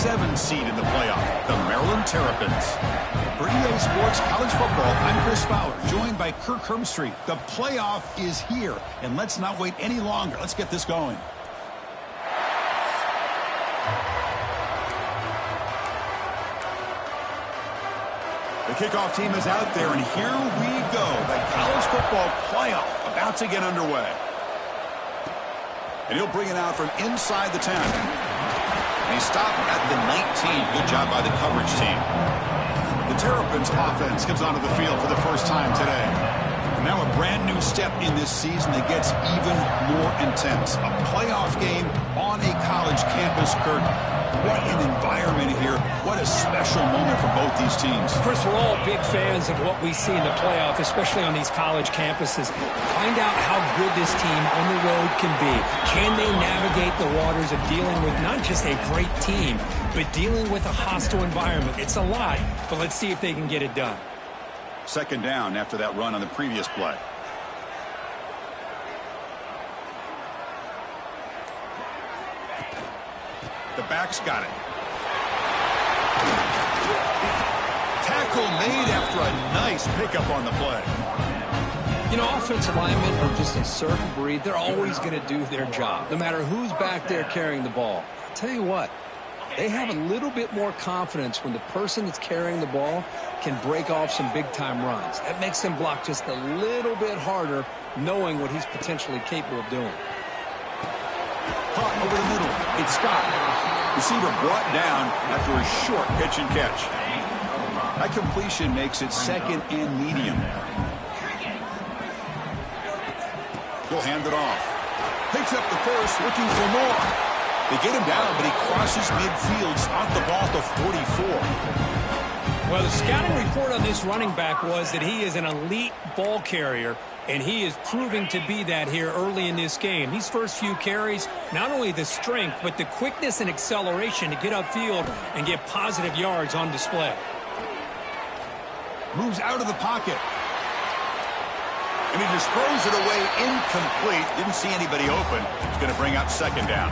7 seed in the playoff, the Maryland Terrapins. For EA Sports College Football, I'm Chris Fowler, joined by Kirk Hermstreet. The playoff is here, and let's not wait any longer. Let's get this going. The kickoff team is out there, and here we go. The college football playoff about to get underway. And he'll bring it out from inside the 10. And he stopped at the 19. Good job by the coverage team. The Terrapins offense comes onto the field for the first time today. And now a brand new step in this season that gets even more intense. A playoff game on a college campus, Kirk. What an environment here. What a special moment for both these teams. Chris, we're all big fans of what we see in the playoff, especially on these college campuses. Find out how good this team on the road can be. Can they navigate the waters of dealing with not just a great team, but dealing with a hostile environment? It's a lot, but let's see if they can get it done. Second down after that run on the previous play. The back's got it. Tackle made after a nice pickup on the play. You know, offensive linemen are just a certain breed. They're always going to do their job, no matter who's back there carrying the ball. I'll tell you what, they have a little bit more confidence when the person that's carrying the ball can break off some big-time runs. That makes them block just a little bit harder, knowing what he's potentially capable of doing. Caught over the middle. It's Scott. Receiver brought down after a short pitch and catch. That completion makes it second and medium. He'll hand it off. Picks up the first, looking for more. They get him down, but he crosses midfield, stopped the ball to 44. Well, the scouting report on this running back was that he is an elite ball carrier, and he is proving to be that here early in this game. These first few carries, not only the strength, but the quickness and acceleration to get upfield and get positive yards on display. Moves out of the pocket. And he just throws it away incomplete. Didn't see anybody open. He's going to bring up second down.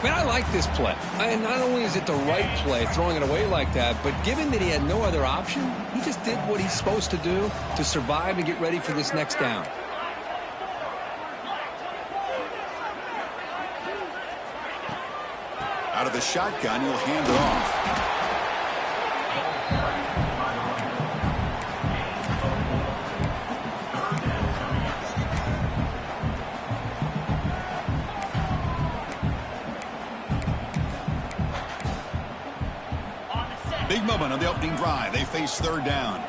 Man, I like this play. And not only is it the right play, throwing it away like that, but given that he had no other option, he just did what he's supposed to do to survive and get ready for this next down. Out of the shotgun, he'll hand it off. Big moment on the opening drive. They face third down.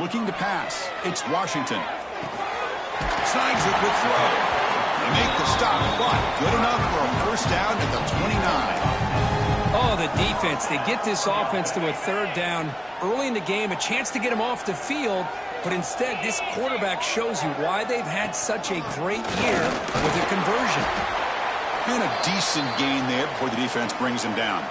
Looking to pass. It's Washington. Snags it with throw. They make the stop, but good enough for a first down at the 29. Oh, the defense. They get this offense to a third down early in the game, a chance to get them off the field, but instead this quarterback shows you why they've had such a great year with a conversion. And a decent gain there before the defense brings him down.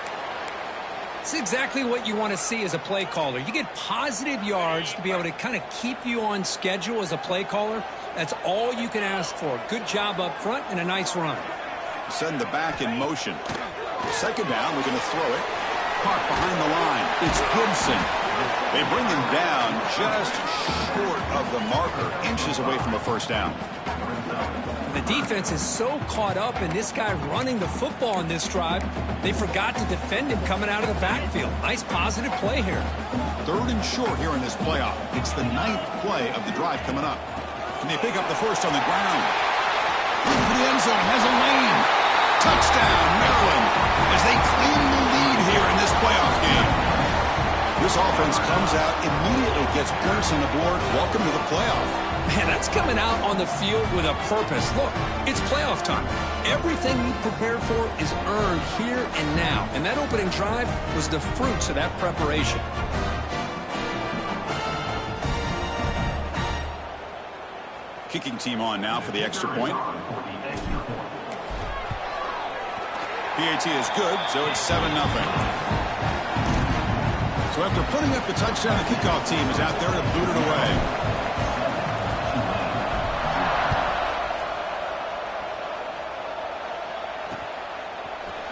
It's exactly what you want to see as a play caller. You get positive yards to be able to kind of keep you on schedule as a play caller. That's all you can ask for. Good job up front and a nice run. Send the back in motion. Second down, we're going to throw it. Caught behind the line. It's Gibson. They bring him down just short of the marker, inches away from a first down. The defense is so caught up in this guy running the football on this drive, they forgot to defend him coming out of the backfield. Nice positive play here. Third and short here in this playoff. It's the 9th play of the drive coming up. Can they pick up the first on the ground? Looking for the end zone, has a lane. Touchdown, Maryland, as they claim the lead here in this playoff game. This offense comes out, immediately gets points on the board. Welcome to the playoff. Man, that's coming out on the field with a purpose. Look, it's playoff time. Everything you prepared for is earned here and now. And that opening drive was the fruits of that preparation. Kicking team on now for the extra point. PAT is good, so it's 7-0. So after putting up the touchdown, the kickoff team is out there to boot it away.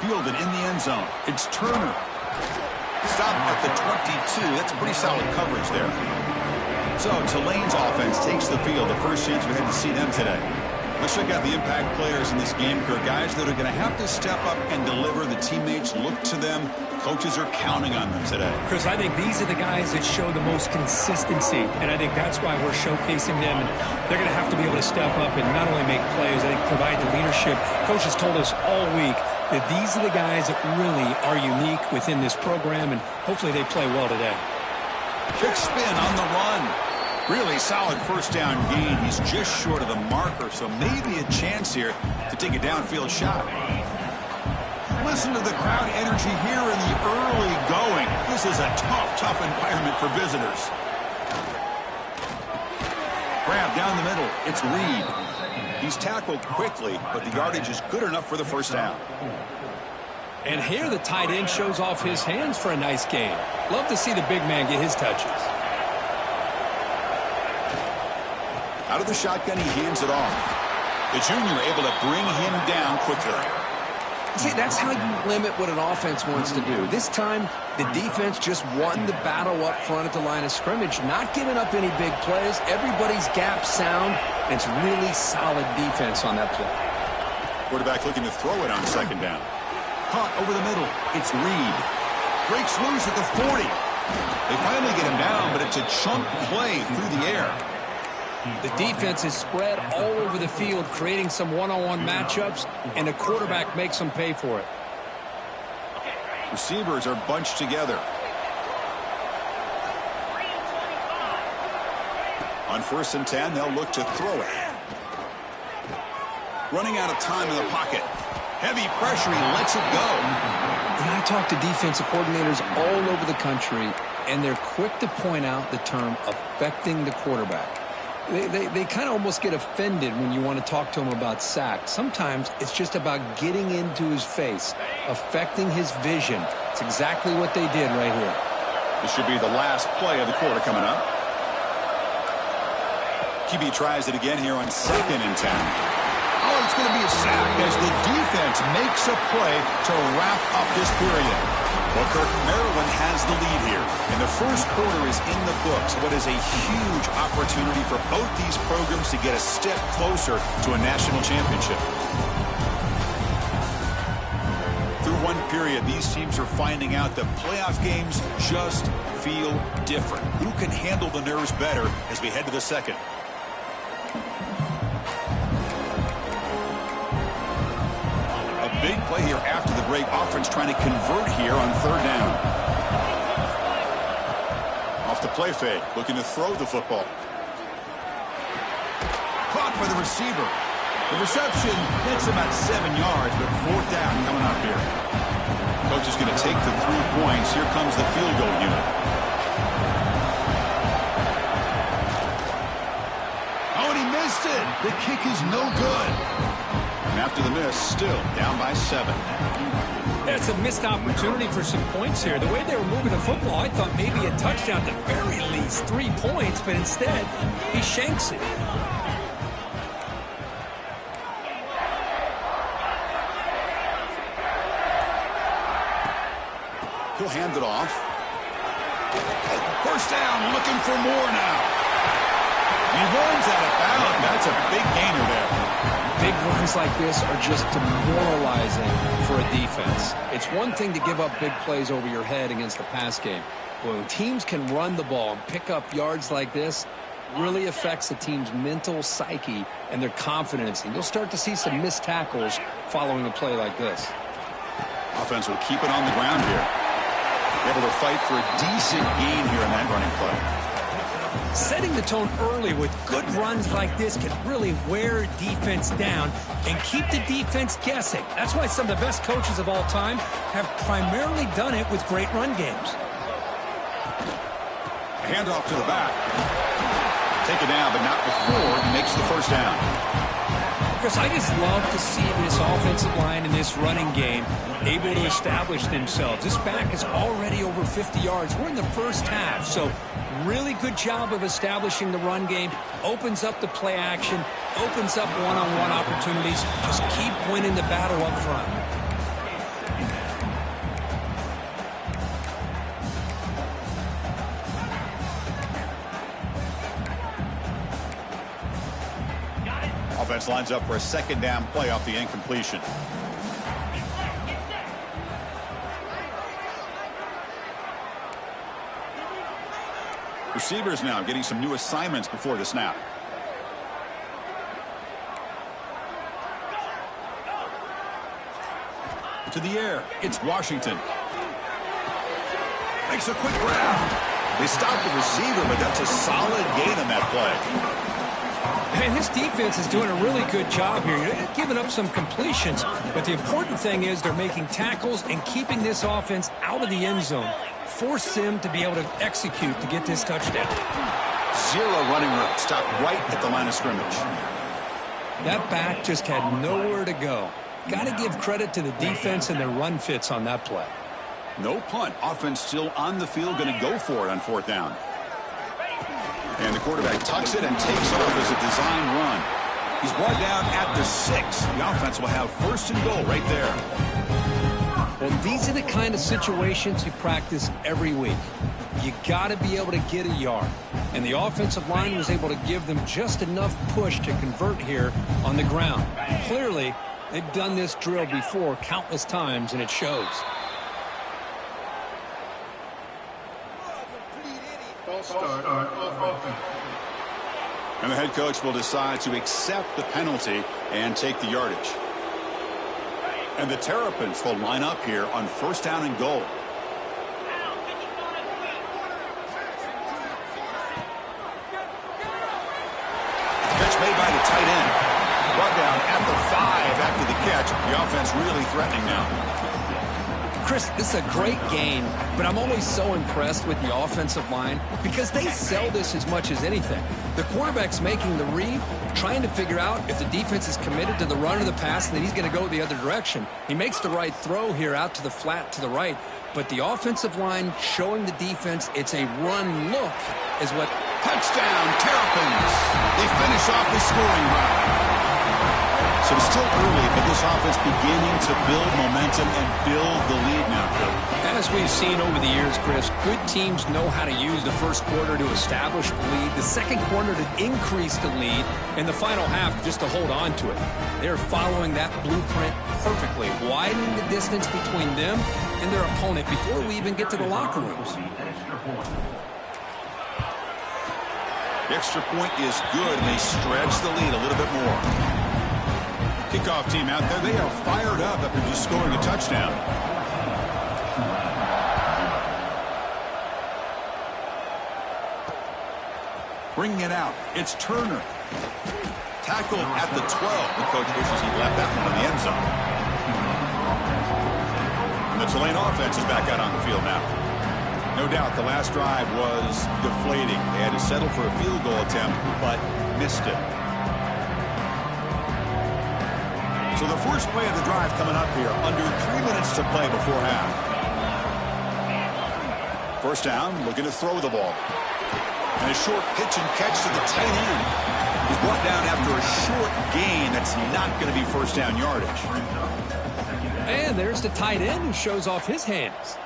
Fielded in the end zone. It's Turner. Stop at the 22. That's pretty solid coverage there. So Tulane's offense takes the field. The first chance we had to see them today. Let's check out the impact players in this game, Kirk. Guys that are going to have to step up and deliver. The teammates look to them. Coaches are counting on them today. Chris, I think these are the guys that show the most consistency, and I think that's why we're showcasing them. And they're going to have to be able to step up and not only make plays, I think provide the leadership. Coaches told us all week that these are the guys that really are unique within this program, and hopefully they play well today. Quick spin on the run. Really solid first down gain. He's just short of the marker, so maybe a chance here to take a downfield shot. Listen to the crowd energy here in the early going. This is a tough environment for visitors. Grab down the middle. It's Reed. He's tackled quickly, but the yardage is good enough for the first down. And here the tight end shows off his hands for a nice gain. Love to see the big man get his touches. Out of the shotgun, he hands it off. The junior able to bring him down quickly. See, that's how you limit what an offense wants to do. This time, the defense just won the battle up front at the line of scrimmage, not giving up any big plays. Everybody's gap sound, and it's really solid defense on that play. Quarterback looking to throw it on second down. Caught over the middle. It's Reed. Breaks loose at the 40. They finally get him down, but it's a chunk play through the air. The defense is spread all over the field, creating some one-on-one matchups, and the quarterback makes them pay for it. Receivers are bunched together. On 1st and 10, they'll look to throw it. Running out of time in the pocket. Heavy pressure, he lets it go. And I talk to defensive coordinators all over the country, and they're quick to point out the term affecting the quarterback. They kind of almost get offended when you want to talk to them about sacks. Sometimes it's just about getting into his face, affecting his vision. It's exactly what they did right here. This should be the last play of the quarter coming up. QB tries it again here on 2nd and 10. Oh, it's going to be a sack as the defense makes a play to wrap up this period. Well, Kirk, Maryland has the lead here, and the first quarter is in the books. What is a huge opportunity for both these programs to get a step closer to a national championship. Through one period, these teams are finding out that playoff games just feel different. Who can handle the nerves better as we head to the second? Big play here after the break. Offense trying to convert here on 3rd down. Off the play fake. Looking to throw the football. Caught by the receiver. The reception gets about 7 yards, but 4th down coming up here. Coach is going to take the 3 points. Here comes the field goal unit. Oh, and he missed it. The kick is no good. After the miss, still down by 7. That's a missed opportunity for some points here. The way they were moving the football, I thought maybe a touchdown, at the very least 3 points, but instead, he shanks it. He'll hand it off. First down, looking for more now. He runs out of bounds. That's a big gainer there. Big runs like this are just demoralizing for a defense. It's one thing to give up big plays over your head against the pass game. When teams can run the ball and pick up yards like this, really affects the team's mental psyche and their confidence. And you'll start to see some missed tackles following a play like this. Offense will keep it on the ground here. Able to fight for a decent gain here in that running play. Setting the tone early with good runs like this can really wear defense down and keep the defense guessing. That's why some of the best coaches of all time have primarily done it with great run games. Handoff to the back. Take it down, but not before he makes the first down. Chris, I just love to see this offensive line in this running game able to establish themselves. This back is already over 50 yards. We're in the first half, so really good job of establishing the run game. Opens up the play action, opens up one-on-one opportunities. Just keep winning the battle up front. offense lines up for a second down play off the incompletion. Receivers now getting some new assignments before the snap. To the air, it's Washington. Makes a quick grab. They stop the receiver, but that's a solid gain on that play. And this defense is doing a really good job here. They're giving up some completions, but the important thing is they're making tackles and keeping this offense out of the end zone. Force them to be able to execute to get this touchdown. Zero running room. Stopped right at the line of scrimmage. That back just had nowhere to go. Got to give credit to the defense and their run fits on that play. No punt. Offense still on the field, going to go for it on fourth down. And the quarterback tucks it and takes off as a design run. He's brought down at the 6. The offense will have first and goal right there. Well, these are the kind of situations you practice every week. You got to be able to get a yard. And the offensive line was able to give them just enough push to convert here on the ground. Clearly, they've done this drill before countless times, and it shows. And the head coach will decide to accept the penalty and take the yardage. And the Terrapins will line up here on first down and goal. Catch made by the tight end. Brought down at the 5 after the catch. The offense really threatening now. Chris, this is a great game, but I'm always so impressed with the offensive line because they sell this as much as anything. The quarterback's making the read, trying to figure out if the defense is committed to the run or the pass, and then he's going to go the other direction. He makes the right throw here out to the flat to the right, but the offensive line showing the defense it's a run look is what... Touchdown, Terrapins. They finish off the scoring drive. So it's still early, but this offense beginning to build momentum and build the lead now, Phil. As we've seen over the years, Chris, good teams know how to use the first quarter to establish the lead, the second quarter to increase the lead, and the final half just to hold on to it. They're following that blueprint perfectly, widening the distance between them and their opponent before we even get to the locker rooms. The extra point is good, and they stretch the lead a little bit more. Kickoff team out there, they are fired up after just scoring a touchdown. Bringing it out, it's Turner. Tackled at the 12. The coach wishes he left that one in the end zone. And the Tulane offense is back out on the field now. No doubt the last drive was deflating. They had to settle for a field goal attempt, but missed it. So the first play of the drive coming up here, under 3 minutes to play before half. First down, looking to throw the ball. And a short pitch and catch to the tight end. He's brought down after a short gain. That's not going to be first down yardage. And there's the tight end who shows off his hands.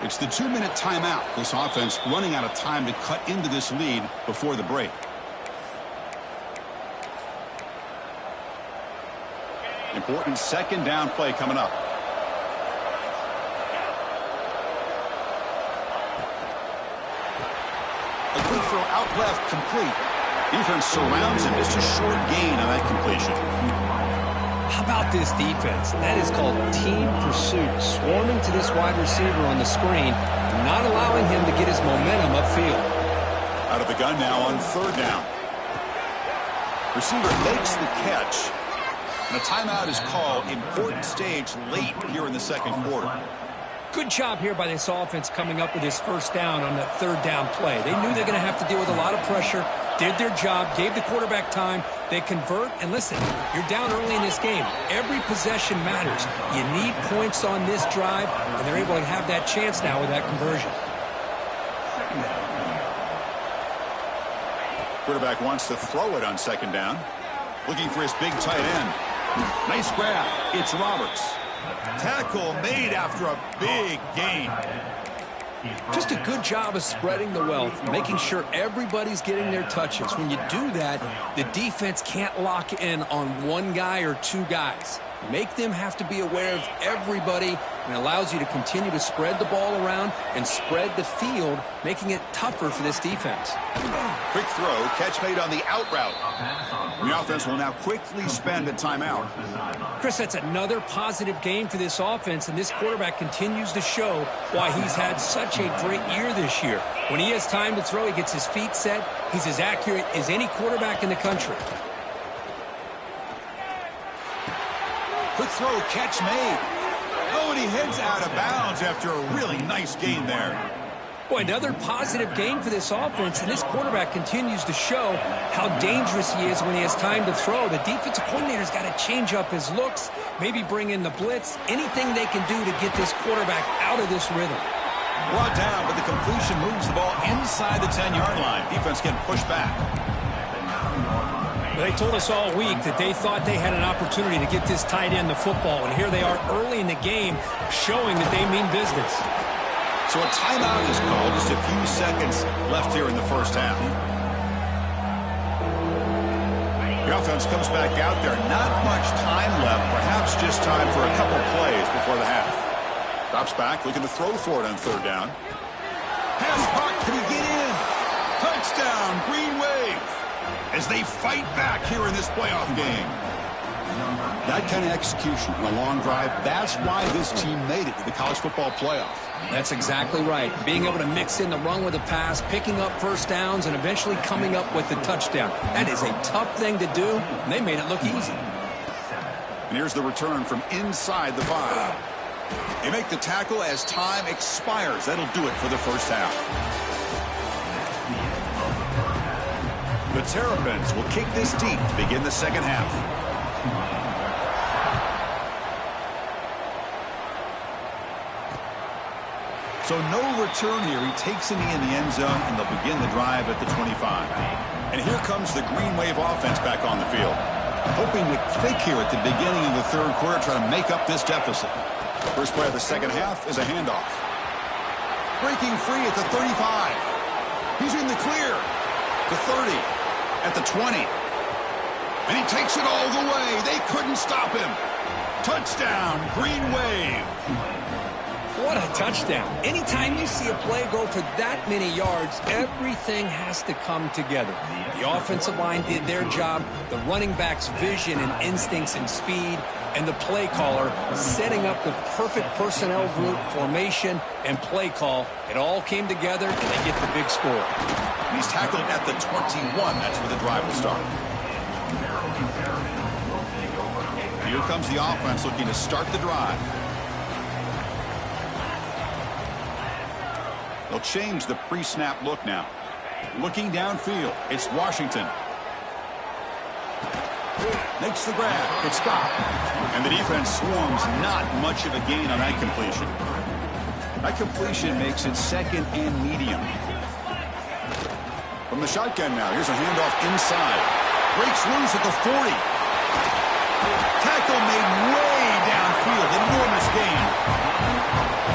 It's the 2-minute timeout. This offense running out of time to cut into this lead before the break. Important second down play coming up. A quick throw out left, complete. Defense surrounds him. Just a short gain on that completion. How about this defense? That is called team pursuit. Swarming to this wide receiver on the screen, not allowing him to get his momentum upfield. Out of the gun now on third down. Receiver makes the catch. And a timeout is called. Important stage late here in the second quarter. Good job here by this offense coming up with his first down on that third down play. They knew they're going to have to deal with a lot of pressure, did their job, gave the quarterback time. They convert, and listen, you're down early in this game. Every possession matters. You need points on this drive, and they're able to have that chance now with that conversion. Quarterback wants to throw it on second down. Looking for his big tight end. Nice grab. It's Roberts. Tackle made after a big gain. Just a good job of spreading the wealth, making sure everybody's getting their touches. When you do that, the defense can't lock in on one guy or two guys. Make them have to be aware of everybody, and it allows you to continue to spread the ball around and spread the field, making it tougher for this defense. Quick throw, catch made on the out route. The offense will now quickly spend a timeout. Chris, that's another positive game for this offense, and this quarterback continues to show why he's had such a great year this year. When he has time to throw, he gets his feet set. He's as accurate as any quarterback in the country. Quick throw, catch made. Oh, and he heads out of bounds after a really nice gain there. Boy, another positive game for this offense, and this quarterback continues to show how dangerous he is when he has time to throw. The defensive coordinator's got to change up his looks, maybe bring in the blitz, anything they can do to get this quarterback out of this rhythm. Brought down, but the completion moves the ball inside the 10-yard line. Defense getting pushed back. They told us all week that they thought they had an opportunity to get this tight end the football, and here they are early in the game showing that they mean business. So a timeout is called, just a few seconds left here in the first half. The offense comes back out there. Not much time left, perhaps just time for a couple plays before the half. Drops back, looking to throw for it on third down. Pass caught, can he get in? Touchdown, Green Wave. As they fight back here in this playoff game. That kind of execution on a long drive, that's why this team made it to the college football playoff. That's exactly right. Being able to mix in the run with a pass, picking up first downs, and eventually coming up with the touchdown. That is a tough thing to do, and they made it look easy. And here's the return from inside the 5. They make the tackle as time expires. That'll do it for the first half. The Terrapins will kick this deep to begin the second half. So no return here. He takes it in the end zone, and they'll begin the drive at the 25. And here comes the Green Wave offense back on the field. Hoping to kick here at the beginning of the third quarter, try to make up this deficit. First play of the second half is a handoff. Breaking free at the 35. He's in the clear. The 30. At the 20. And he takes it all the way. They couldn't stop him. Touchdown, Green Wave. What a touchdown. Anytime you see a play go for that many yards, everything has to come together. The offensive line did their job, the running back's vision and instincts and speed, and the play caller setting up the perfect personnel group, formation, and play call. It all came together, and they get the big score. And he's tackled at the 21. That's where the drive will start. Here comes the offense looking to start the drive. They'll change the pre-snap look now. Looking downfield, it's Washington. Makes the grab. It's stopped. And the defense swarms. Not much of a gain on that completion. That completion makes it second and medium. From the shotgun now, here's a handoff inside. Breaks loose at the 40. Tackle made way downfield. Enormous gain.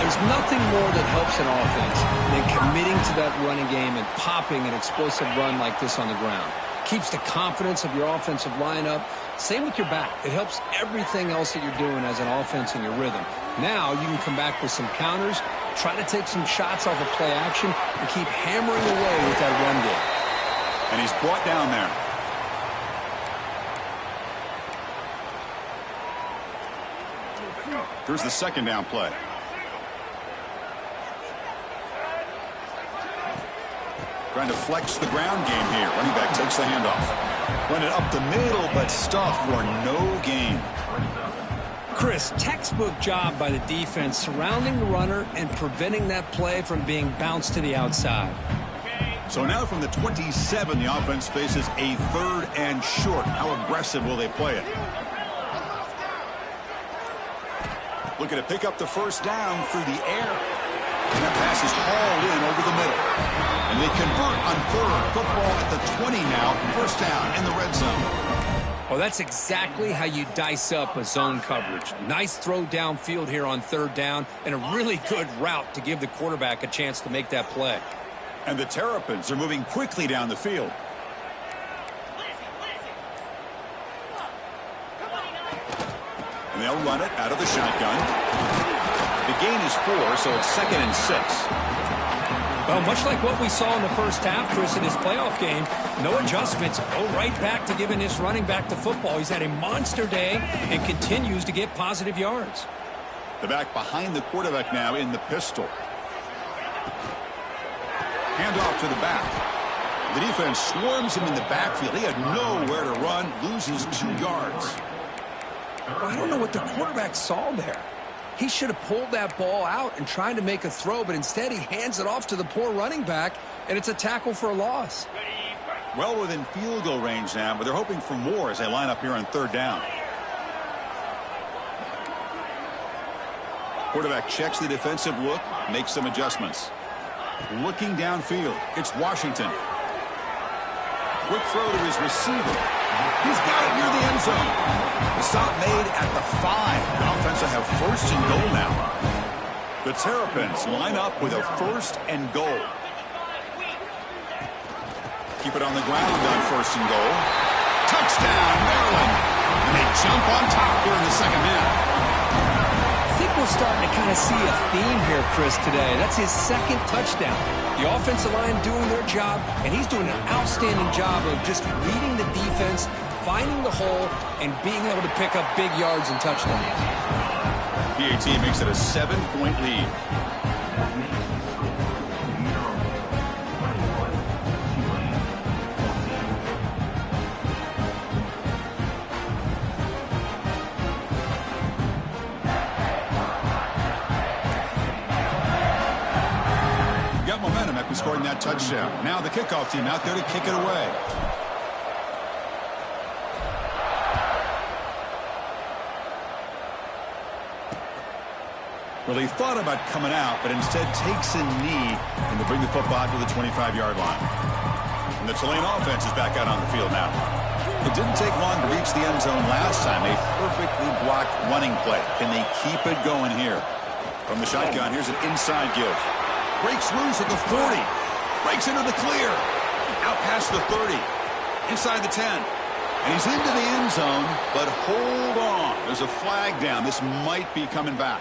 There's nothing more that helps an offense than committing to that running game and popping an explosive run like this on the ground. Keeps the confidence of your offensive lineup. Same with your back. It helps everything else that you're doing as an offense in your rhythm. Now you can come back with some counters, try to take some shots off of play action, and keep hammering away with that run game. And he's brought down there. Here's the second down play. Trying to flex the ground game here. Running back takes the handoff. Run it up the middle, but stuffed for no gain. Chris, textbook job by the defense surrounding the runner and preventing that play from being bounced to the outside. So now from the 27, the offense faces a third and short. How aggressive will they play it? Looking to pick up the first down through the air. And that pass is hauled in over the middle. And they convert on third. Football at the 20 now. First down in the red zone. Well, that's exactly how you dice up a zone coverage. Nice throw downfield here on third down, and a really good route to give the quarterback a chance to make that play. And the Terrapins are moving quickly down the field. And they'll run it out of the shotgun. The gain is 4, so it's 2nd and 6. Well, much like what we saw in the first half, Chris, in his playoff game, no adjustments. Go right back to giving this running back the football. He's had a monster day and continues to get positive yards. The back behind the quarterback now in the pistol. Hand off to the back. The defense swarms him in the backfield. He had nowhere to run, loses 2 yards. I don't know what the quarterback saw there. He should have pulled that ball out and tried to make a throw, but instead he hands it off to the poor running back, and it's a tackle for a loss. Well within field goal range now, but they're hoping for more as they line up here on third down. Quarterback checks the defensive look, makes some adjustments. Looking downfield, it's Washington. Quick throw to his receiver. He's got it near the end zone. The stop made at the 5. The offense will have 1st and goal now. The Terrapins line up with a 1st and goal. Keep it on the ground on 1st and goal. Touchdown, Maryland. And they jump on top here in the second half. I think we're starting to kind of see a theme here, Chris, today. That's his 2nd touchdown. The offensive line doing their job, and he's doing an outstanding job of just reading the defense, finding the hole, and being able to pick up big yards and touchdowns. PAT makes it a 7-point lead. Momentum after scoring that touchdown. Now the kickoff team out there to kick it away. Well, he thought about coming out, but instead takes a knee and to bring the football to the 25-yard line. And the Tulane offense is back out on the field now. It didn't take long to reach the end zone last time. A perfectly blocked running play. Can they keep it going here? From the shotgun, here's an inside give. Breaks loose at the 40. Breaks into the clear. Out past the 30. Inside the 10. And he's into the end zone, but hold on. There's a flag down. This might be coming back.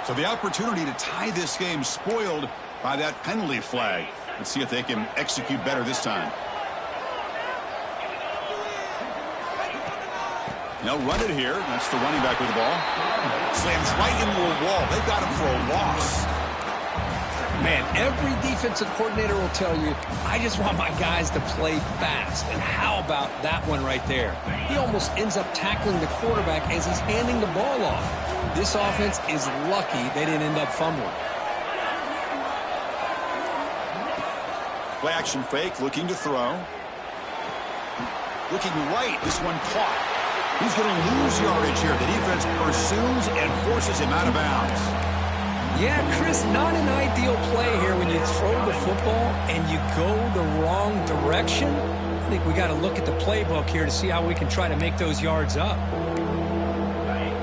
So the opportunity to tie this game spoiled by that penalty flag. Let's see if they can execute better this time. They'll run it here. That's the running back with the ball. Slams right into a wall. They got him for a loss. Man, every defensive coordinator will tell you, I just want my guys to play fast. And how about that one right there? He almost ends up tackling the quarterback as he's handing the ball off. This offense is lucky they didn't end up fumbling. Play action fake, looking to throw. Looking right, this one caught. He's going to lose yardage here. The defense pursues and forces him out of bounds. Yeah, Chris, not an ideal play here when you throw the football and you go the wrong direction. I think we got to look at the playbook here to see how we can try to make those yards up.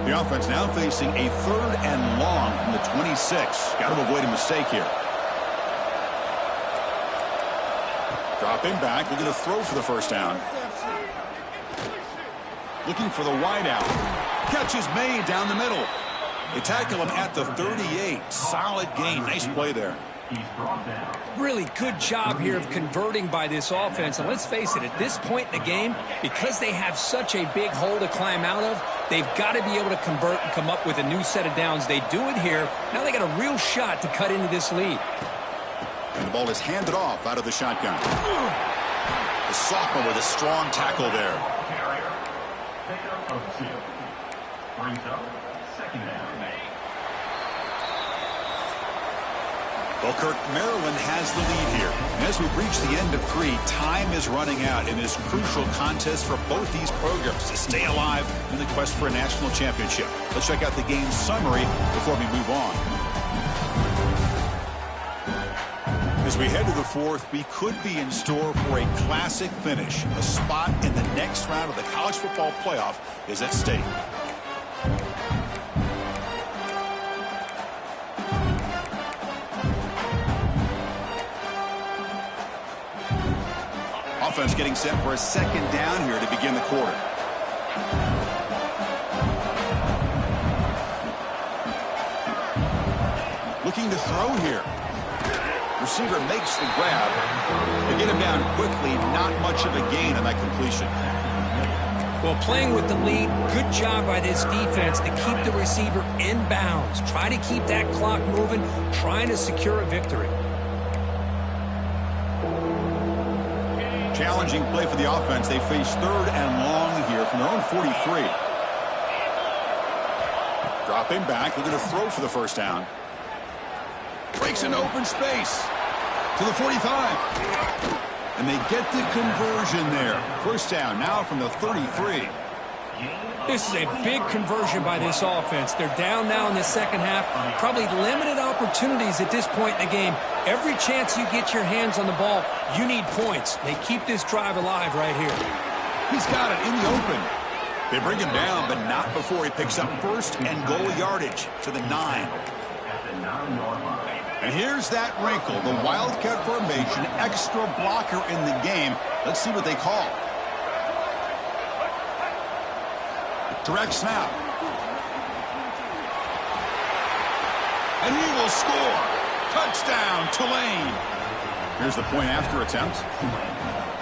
The offense now facing a 3rd and long from the 26. Got to avoid a mistake here. Dropping back, looking to throw for the first down. Looking for the wide out. Catch is made down the middle. They tackle him at the 38. Solid gain. Nice play there. Really good job here of converting by this offense. And let's face it, at this point in the game, because they have such a big hole to climb out of, they've got to be able to convert and come up with a new set of downs. They do it here. Now they got a real shot to cut into this lead. And the ball is handed off out of the shotgun. The sophomore with a strong tackle there. Well, Kirk, Maryland has the lead here. And as we reach the end of 3, time is running out in this crucial contest for both these programs to stay alive in the quest for a national championship. Let's check out the game summary before we move on. The As we head to the fourth, we could be in store for a classic finish. A spot in the next round of the college football playoff is at stake. Offense getting set for a second down here to begin the quarter. Looking to throw here. Receiver makes the grab. They get him down quickly. Not much of a gain on that completion. Well, playing with the lead, good job by this defense to keep the receiver in bounds. Try to keep that clock moving, trying to secure a victory. Challenging play for the offense. They face third and long here from their own 43. Dropping back. They're going to throw for the first down. Breaks an open space to the 45. And they get the conversion there. First down now from the 33. This is a big conversion by this offense. They're down now in the second half. Probably limited opportunities at this point in the game. Every chance you get your hands on the ball, you need points. They keep this drive alive right here. He's got it in the open. They bring him down, but not before he picks up first and goal yardage to the 9. And here's that wrinkle, the Wildcat formation, extra blocker in the game. Let's see what they call. Direct snap. And he will score. Touchdown, Tulane. Here's the point after attempt.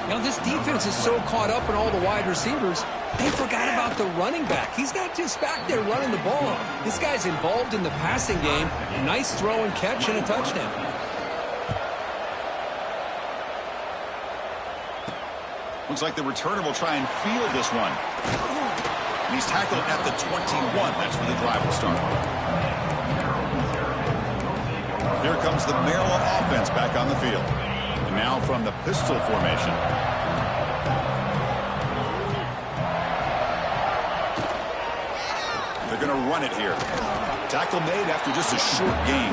You know, this defense is so caught up in all the wide receivers, they forgot about the running back. He's not just back there running the ball. This guy's involved in the passing game. Nice throw and catch and a touchdown. Looks like the returner will try and field this one. And he's tackled at the 21. That's where the drive will start. Here comes the Maryland offense back on the field. And now from the pistol formation. They're going to run it here. Tackle made after just a short gain.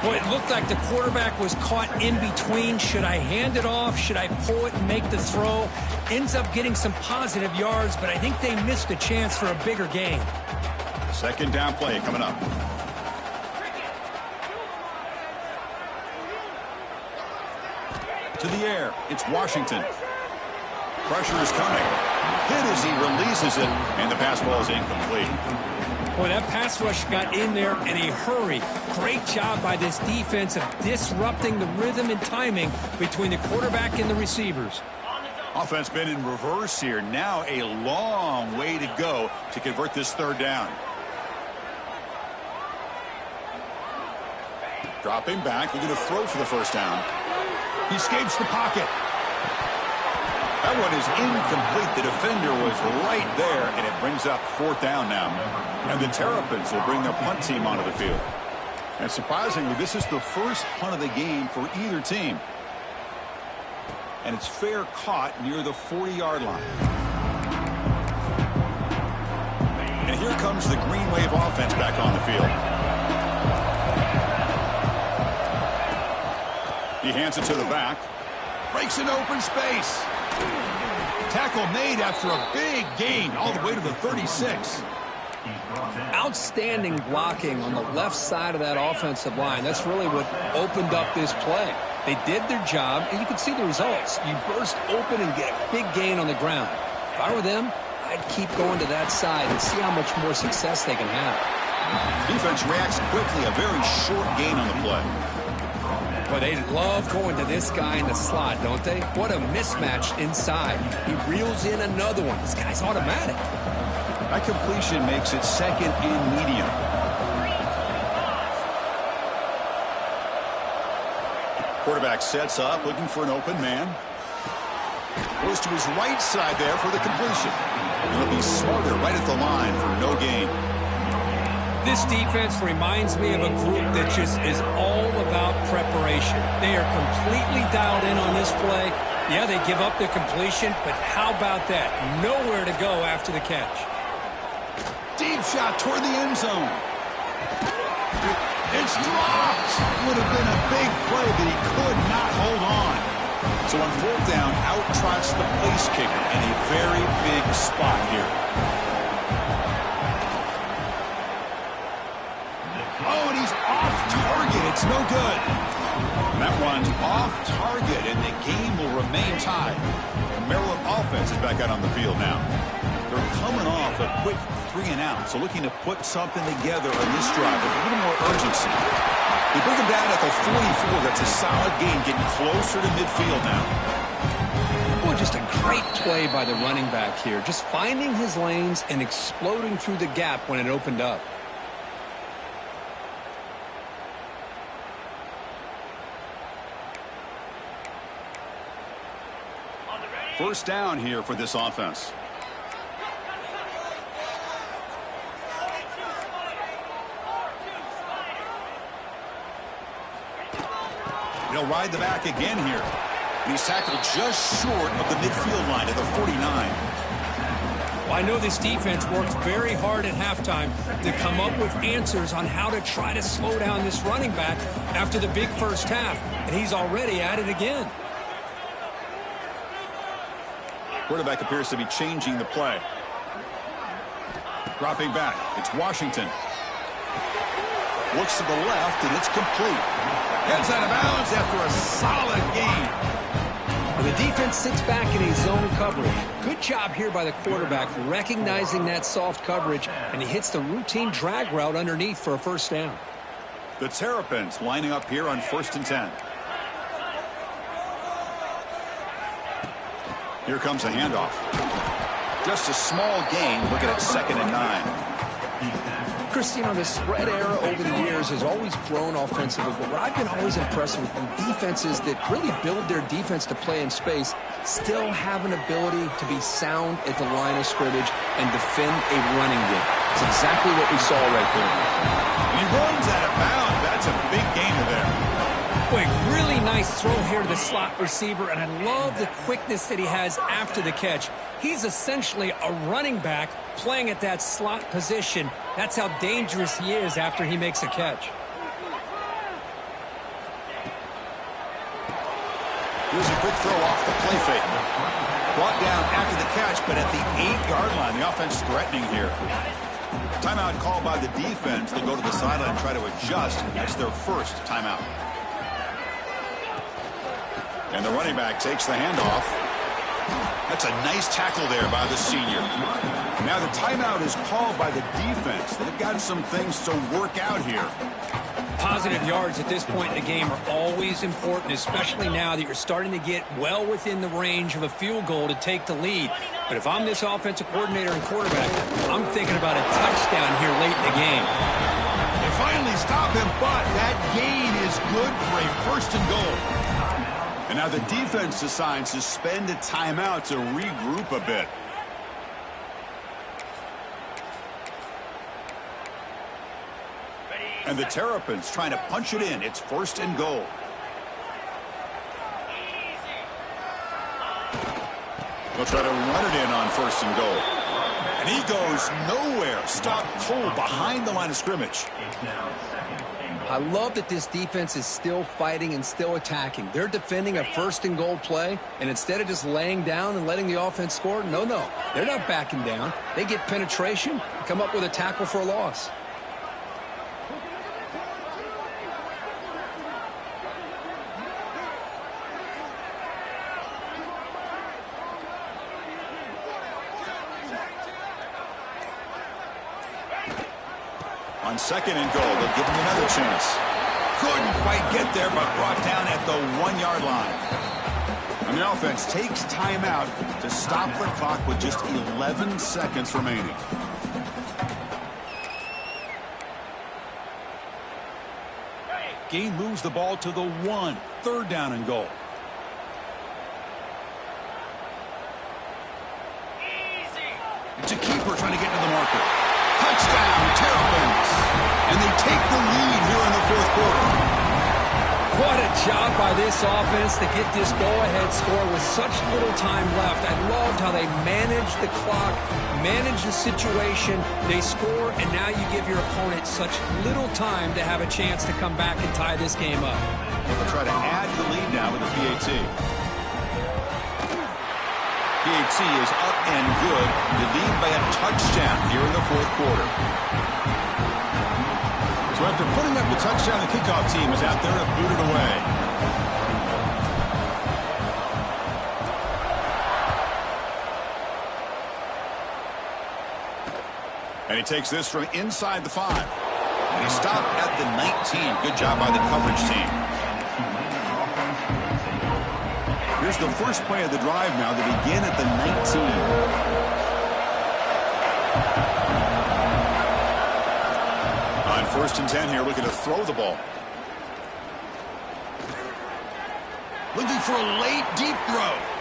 Boy, it looked like the quarterback was caught in between. Should I hand it off? Should I pull it and make the throw? Ends up getting some positive yards, but I think they missed a chance for a bigger gain. Second down play coming up. To the air. It's Washington. Pressure is coming. Hit as he releases it, and the pass ball is incomplete. Boy, that pass rush got in there in a hurry. Great job by this defense of disrupting the rhythm and timing between the quarterback and the receivers. Offense been in reverse here. Now a long way to go to convert this third down. Dropping back. They're going to throw for the first down. He escapes the pocket. That one is incomplete. The defender was right there, and it brings up fourth down now. And the Terrapins will bring their punt team onto the field. And surprisingly, this is the first punt of the game for either team. And it's fair caught near the 40-yard line. And here comes the Green Wave offense back on the field. He hands it to the back. Breaks an open space. Tackle made after a big gain all the way to the 36. Outstanding blocking on the left side of that offensive line. That's really what opened up this play. They did their job, and you can see the results. You burst open and get a big gain on the ground. If I were them, I'd keep going to that side and see how much more success they can have. Defense reacts quickly. A very short gain on the play. But they love going to this guy in the slot, don't they? What a mismatch inside. He reels in another one. This guy's automatic. That completion makes it second and medium. Quarterback sets up, looking for an open man. Goes to his right side there for the completion. He'll be smarter right at the line for no gain. This defense reminds me of a group that just is all about preparation. They are completely dialed in on this play. Yeah, they give up the completion, but how about that? Nowhere to go after the catch. Deep shot toward the end zone. It's dropped. Would have been a big play, but he could not hold on. So on fourth down, out trots the place kicker in a very big spot here. Oh, and he's off target. It's no good. And that one's off target, and the game will remain tied. The Maryland offense is back out on the field now. They're coming off a quick 3-and-out, so looking to put something together on this drive with a little more urgency. They bring them down at the 44. That's a solid gain, getting closer to midfield now. Well, just a great play by the running back here. Just finding his lanes and exploding through the gap when it opened up. First down here for this offense. He'll ride the back again here. And he's tackled just short of the midfield line at the 49. Well, I know this defense worked very hard at halftime to come up with answers on how to try to slow down this running back after the big first half. And he's already at it again. Quarterback appears to be changing the play. Dropping back. It's Washington. Looks to the left, and it's complete. Heads out of bounds after a solid gain. Well, the defense sits back in a zone coverage. Good job here by the quarterback recognizing that soft coverage, and he hits the routine drag route underneath for a first down. The Terrapins lining up here on 1st and 10. Here comes a handoff. Just a small gain. Looking at 2nd and 9. Christine, the spread era over the years has always grown offensively, but what I've been always impressed with defenses that really build their defense to play in space still have an ability to be sound at the line of scrimmage and defend a running game. It's exactly what we saw right there. And he runs out of bounds. That's a big gainer there. Boy, really nice throw here to the slot receiver, and I love the quickness that he has after the catch. He's essentially a running back playing at that slot position. That's how dangerous he is after he makes a catch. Here's a quick throw off the play fake. Brought down after the catch, but at the 8-yard line, the offense threatening here. Timeout called by the defense. They'll go to the sideline and try to adjust. That's their first timeout. And the running back takes the handoff. That's a nice tackle there by the senior. Now the timeout is called by the defense. They've got some things to work out here. Positive yards at this point in the game are always important, especially now that you're starting to get well within the range of a field goal to take the lead. But if I'm this offensive coordinator and quarterback, I'm thinking about a touchdown here late in the game. They finally stop him, but that gain is good for a 1st and goal. And now the defense decides to spend a timeout to regroup a bit. And the Terrapins trying to punch it in. It's 1st and goal. They'll try to run it in on 1st and goal. And he goes nowhere. Stopped cold behind the line of scrimmage. I love that this defense is still fighting and still attacking. They're defending a 1st and goal play, and instead of just laying down and letting the offense score, no, they're not backing down. They get penetration, come up with a tackle for a loss. On 2nd and goal, they'll give him another chance. Couldn't quite get there, but brought down at the 1-yard line. And the offense takes timeout to stop the clock with just 11 seconds remaining. Gain moves the ball to the 1. 3rd down and goal. It's a keeper trying to get to the marker. Touchdown, Terrapins. And they take the lead here in the 4th quarter. What a job by this offense to get this go-ahead score with such little time left. I loved how they managed the clock, managed the situation. They score, and now you give your opponent such little time to have a chance to come back and tie this game up. They'll try to add to the lead now with the PAT. PAT is up and good. The lead by a touchdown here in the fourth quarter. So after putting up the touchdown, the kickoff team is out there to boot it away. And he takes this from inside the 5. And he stopped at the 19. Good job by the coverage team. Here's the first play of the drive now. They begin at the 19. On 1st and 10 here, looking to throw the ball. Looking for a late, deep throw.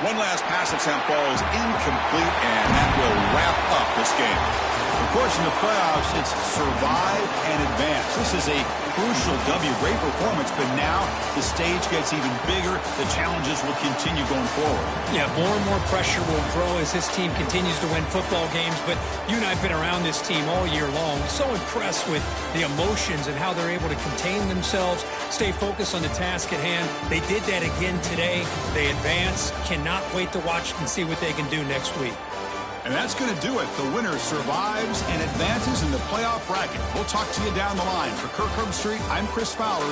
One last pass attempt, ball is incomplete, and that will wrap up this game. Of course, in the playoffs, it's survive and advance. This is a crucial W. Great performance, but now the stage gets even bigger. The challenges will continue going forward. Yeah, more and more pressure will grow as this team continues to win football games, but you and I have been around this team all year long. So impressed with the emotions and how they're able to contain themselves, stay focused on the task at hand. They did that again today. They advance. Cannot wait to watch and see what they can do next week. And that's going to do it. The winner survives and advances in the playoff bracket. We'll talk to you down the line. For Kirk Herbstreit, I'm Chris Fowler.